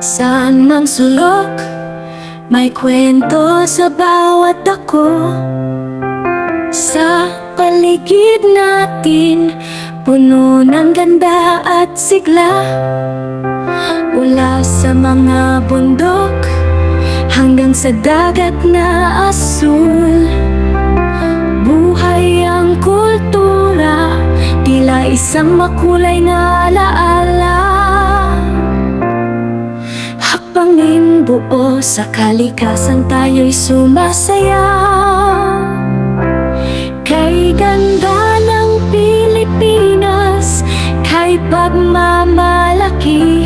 Saan mang sulok, may kwento sa bawat dako. Sa paligid natin, puno ng ganda at sigla. Mula sa mga bundok hanggang sa dagat na asul, buhay ang kultura, tila isang makulay na alaala. Hakbangin buo sa kalikasan, tayo'y sumasaya. Kay ganda ng Pilipinas, kay pagmamalaki.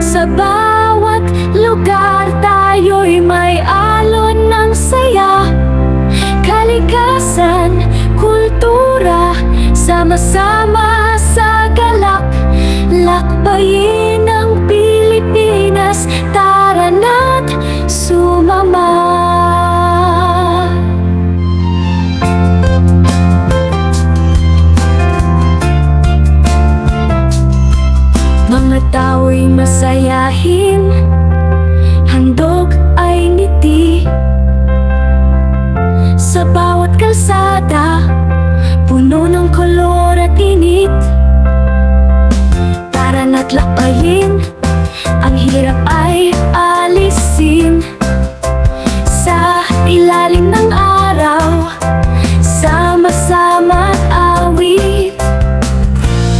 Sa bawat lugar tayo'y may alon ng saya. Kalikasan, kultura, sama-sama sa galak. Lakbayin ang Pilipinas, tara na't sumama. Mga tao'y masayahin, handog ay ngiti. Sa bawat kalsada, puno ng kolor at init. Tara na't lakbayin, ang hirap ay alisin. Sa ilalim ng araw, sama-sama't awit.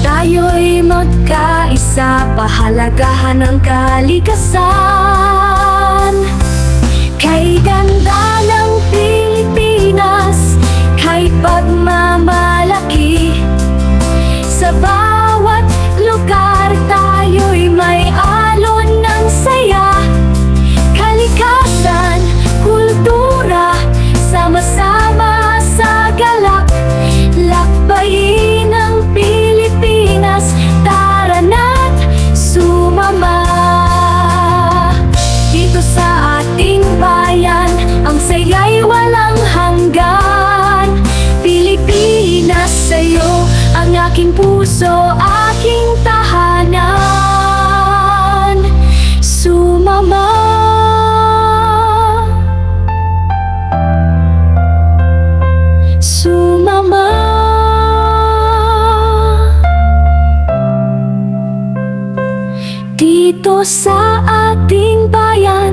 Tayo'y magkaisa, pahalagahan ang kalikasan. Kay ganda ng Pilipinas, kay pagmamalaki. Sa bawat lugar tayo'y may alon ng saya. Kalikasan, kultura, sama-sama sa galak. Lakbayin ang Pilipinas, tara na't sumama. Dito sa ating bayan, ang saya'y walang hanggan. Pilipinas, sa'yo ang aking puso, aking tahanan. Sumama. Sumama. Dito sa ating bayan,